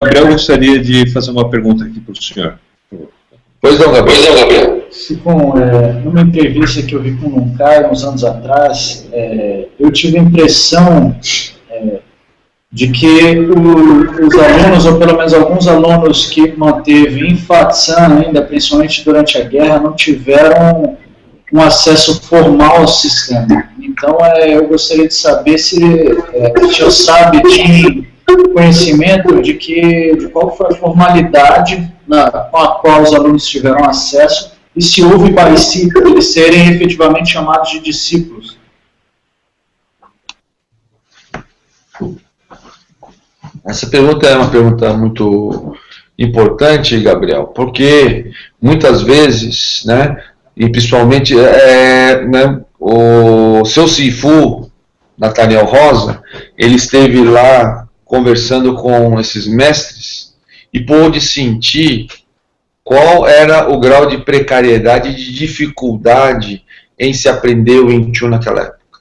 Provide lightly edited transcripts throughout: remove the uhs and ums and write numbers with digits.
Gabriel gostaria de fazer uma pergunta aqui para o senhor. Pois não, Gabriel. Numa entrevista que eu vi com um cara uns anos atrás, eu tive a impressão de que os alunos, ou pelo menos alguns alunos que manteve em Fatsan ainda, principalmente durante a guerra, não tiveram um acesso formal ao sistema. Então, eu gostaria de saber se o senhor sabe de conhecimento de qual foi a formalidade com a qual os alunos tiveram acesso e se houve parecido eles serem efetivamente chamados de discípulos. Essa pergunta é uma pergunta muito importante, Gabriel, porque muitas vezes, né, e principalmente o seu Sifu, Nathaniel Rosa, ele esteve lá conversando com esses mestres e pôde sentir qual era o grau de precariedade e de dificuldade em se aprender o Wing Chun naquela época.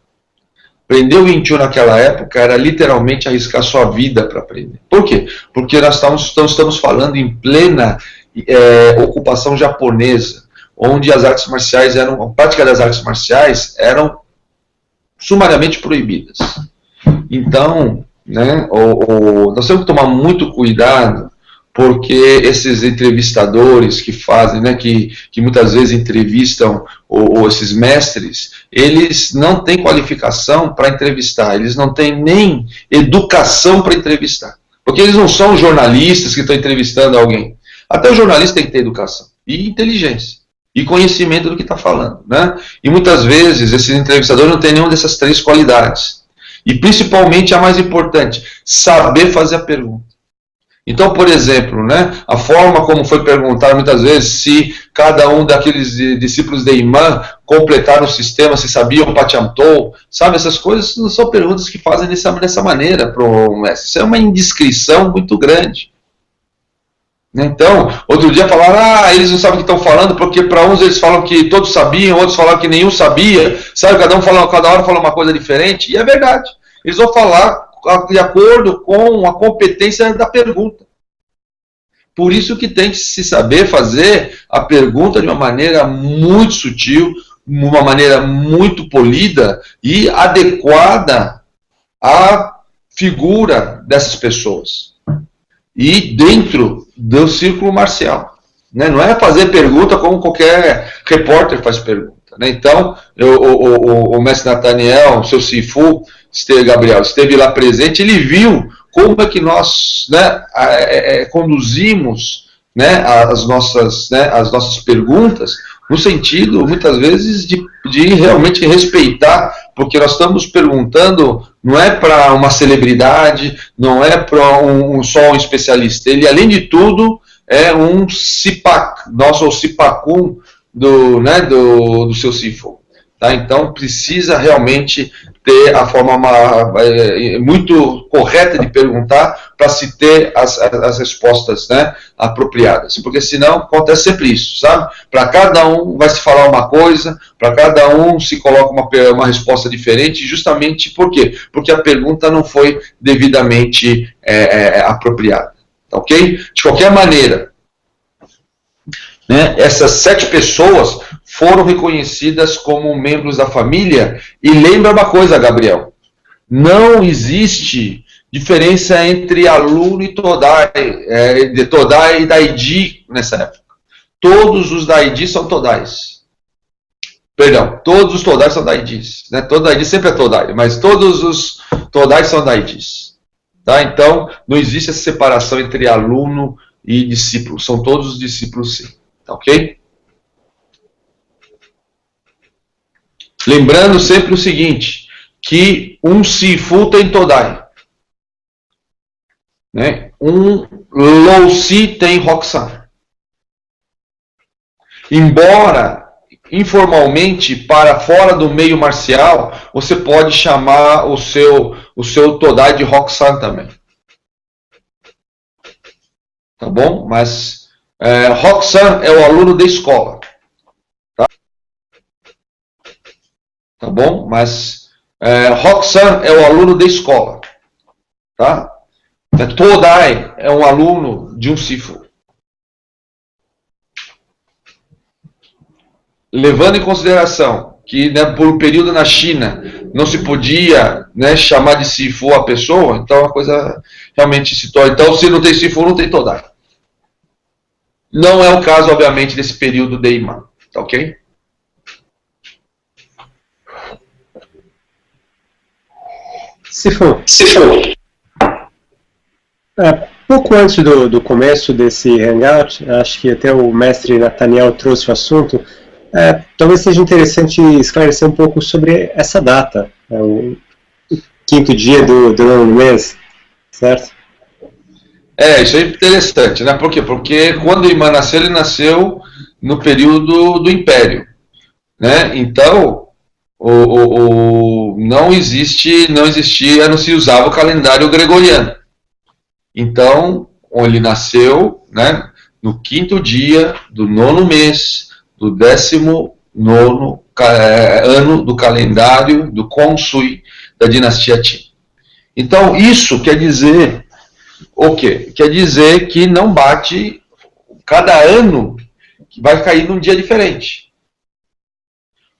Aprender o Wing Chun naquela época era literalmente arriscar sua vida para aprender. Por quê? Porque nós estamos falando em plena ocupação japonesa, onde as artes marciais a prática das artes marciais eram sumariamente proibidas. Então, né, nós temos que tomar muito cuidado, porque esses entrevistadores que fazem, né, que muitas vezes entrevistam esses mestres, eles não têm qualificação para entrevistar, eles não têm nem educação para entrevistar, porque eles não são jornalistas que estão entrevistando alguém. Até o jornalista tem que ter educação e inteligência e conhecimento do que está falando, né? E muitas vezes esses entrevistadores não têm nenhuma dessas três qualidades. E principalmente a mais importante, saber fazer a pergunta. Então, por exemplo, né, a forma como foi perguntado muitas vezes se cada um daqueles discípulos de imã completaram o sistema, se sabiam o Pachamtou, sabe, essas coisas não são perguntas que fazem dessa maneira para o mestre. Isso é uma indiscrição muito grande. Então, outro dia falaram, eles não sabem o que estão falando, porque para uns eles falam que todos sabiam, outros falaram que nenhum sabia, sabe, cada hora fala uma coisa diferente, e é verdade. Eles vão falar de acordo com a competência da pergunta. Por isso que tem que se saber fazer a pergunta de uma maneira muito sutil, uma maneira muito polida e adequada à figura dessas pessoas. E dentro do círculo marcial. Né? Não é fazer pergunta como qualquer repórter faz pergunta. Né? Então, o mestre Nathaniel, o seu Sifu, Gabriel, esteve lá presente, ele viu como é que nós, né, conduzimos, né, as nossas perguntas no sentido, muitas vezes, de realmente respeitar, porque nós estamos perguntando, não é para uma celebridade, não é para só um especialista, ele, além de tudo, é um Sipak, nosso Sipakun do seu Sifu. Tá? Então, precisa realmente ter a forma muito correta de perguntar para se ter as respostas, né, apropriadas. Porque senão acontece sempre isso, sabe? Para cada um vai se falar uma coisa, para cada um se coloca uma resposta diferente, justamente por quê? Porque a pergunta não foi devidamente apropriada. Tá, ok? De qualquer maneira, né, essas 7 pessoas foram reconhecidas como membros da família. E lembra uma coisa, Gabriel, não existe diferença entre aluno e Todai, de Todai e Daiji nessa época. Todos os Daiji são Todais. Perdão, todos os Todais são Daijis. Né? Todo Daiji sempre é Todai, mas todos os Todais são Daijis. Tá? Então, não existe essa separação entre aluno e discípulo. São todos os discípulos, sim. Tá, ok? Lembrando sempre o seguinte, que um Sifu tem Todai. Né? Um Lou-Si tem Roxan. Embora, informalmente, para fora do meio marcial, você pode chamar o seu Todai de Roxan também. Tá bom? Mas Roxan é o aluno da escola. Tá bom? Mas Roxan é o aluno da escola. Tá? Todai é um aluno de um Sifu. Levando em consideração que, né, por um período na China não se podia, né, chamar de Sifu a pessoa, então a coisa realmente se torna. Então, se não tem Sifu, não tem Todai. Não é o caso, obviamente, desse período de imã, tá ok? Sifu. Pouco antes do começo desse Hangout, acho que até o mestre Nathaniel trouxe o assunto, talvez seja interessante esclarecer um pouco sobre essa data, o quinto dia do nono mês, certo? Isso é interessante, né? Por quê? Porque quando o imã nasceu, ele nasceu no período do Império, né? Então, não existia, não se usava o calendário gregoriano. Então, ele nasceu, né, no quinto dia do nono mês do 19º ano do calendário do Konsui da dinastia Qin. Então, isso quer dizer o quê? Quer dizer que não bate, cada ano vai cair num dia diferente.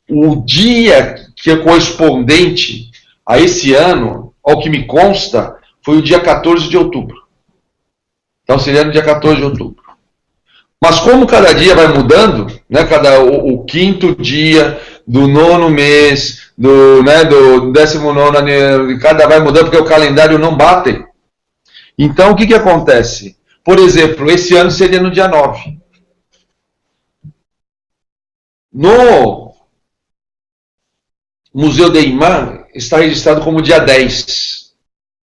O dia que é correspondente a esse ano, ao que me consta, foi o dia 14 de outubro. Então seria no dia 14 de outubro. Mas como cada dia vai mudando, né, o quinto dia do nono mês, do 19º, cada vai mudando porque o calendário não bate. Então o que acontece? Por exemplo, esse ano seria no dia 9. No Museu de Imã está registrado como dia 10.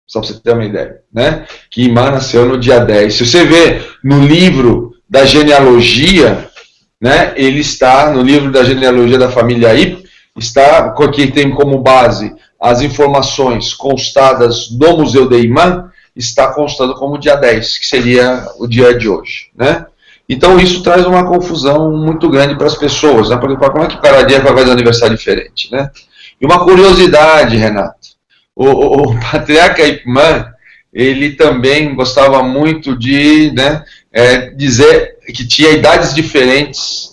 Só para você ter uma ideia, né? Que Imã nasceu no dia 10. Se você vê no livro da genealogia, né, ele está no livro da genealogia da família Ip, está, que tem como base as informações constadas no Museu de Imã, está constando como dia 10, que seria o dia de hoje, né? Então isso traz uma confusão muito grande para as pessoas, né? Porque como é que cada dia vai fazer um aniversário diferente, né? E uma curiosidade, Renato, o patriarca Ip Man, ele também gostava muito de, né, dizer que tinha idades diferentes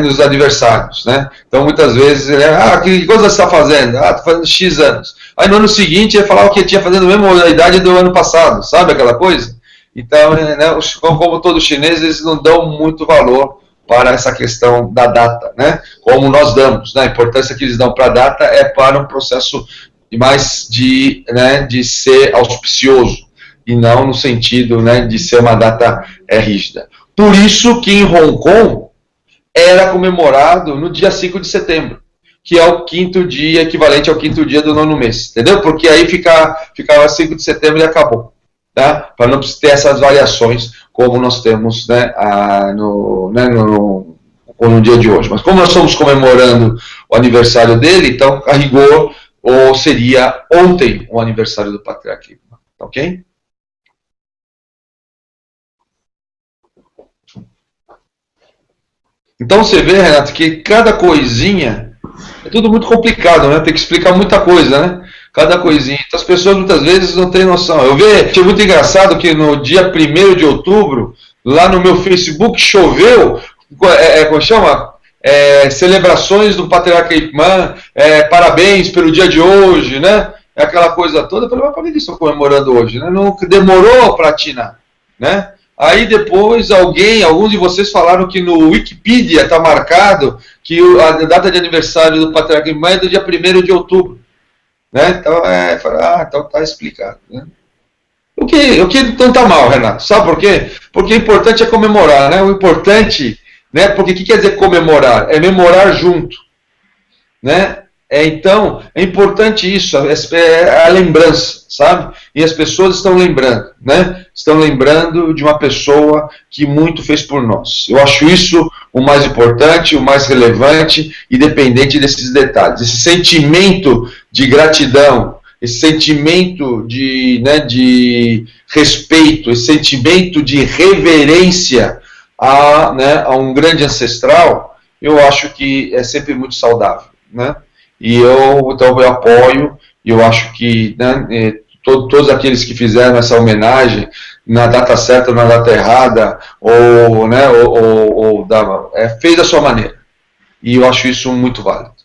nos aniversários, né? Então muitas vezes ele, que coisa você está fazendo? Estou fazendo X anos. Aí no ano seguinte ele falava que tinha fazendo mesmo a idade do ano passado, sabe aquela coisa? Então, né, como todos os chineses, eles não dão muito valor para essa questão da data, né? Como nós damos, né? A importância que eles dão para a data é para um processo mais de ser auspicioso, e não no sentido, né, de ser uma data rígida. Por isso que em Hong Kong era comemorado no dia 5 de setembro, que é o quinto dia, equivalente ao quinto dia do nono mês, entendeu? Porque aí ficava 5 de setembro e acabou, tá? Para não ter essas variações como nós temos, né, no dia de hoje. Mas como nós estamos comemorando o aniversário dele, então, a rigor, ou seria ontem o aniversário do patriarca, ok? Então você vê, Renato, que cada coisinha é tudo muito complicado, né? Tem que explicar muita coisa, né? Cada coisinha. Então as pessoas muitas vezes não têm noção. Achei muito engraçado que no dia 1º de outubro, lá no meu Facebook, choveu, como chama? Celebrações do patriarca Ip Man, parabéns pelo dia de hoje, né? Aquela coisa toda. Eu falei, mas por que eles estão comemorando hoje? Né? Não demorou para atinar, né? Aí depois alguns de vocês falaram que no Wikipedia está marcado que a data de aniversário do patriarca Ip Man é do dia 1º de outubro. Né? Então, então está explicado. Né? O que não está mal, Renato? Sabe por quê? Porque o importante é comemorar, né? O importante, né? Porque o que quer dizer comemorar? É memorar junto, né? Então, é importante isso, a lembrança, sabe? E as pessoas estão lembrando, né? Estão lembrando de uma pessoa que muito fez por nós. Eu acho isso o mais importante, o mais relevante, independente desses detalhes. Esse sentimento de gratidão, esse sentimento de respeito, esse sentimento de reverência a um grande ancestral, eu acho que é sempre muito saudável, né? E então eu apoio, e eu acho que todos aqueles que fizeram essa homenagem na data certa ou na data errada, ou, né, fez da sua maneira. E eu acho isso muito válido.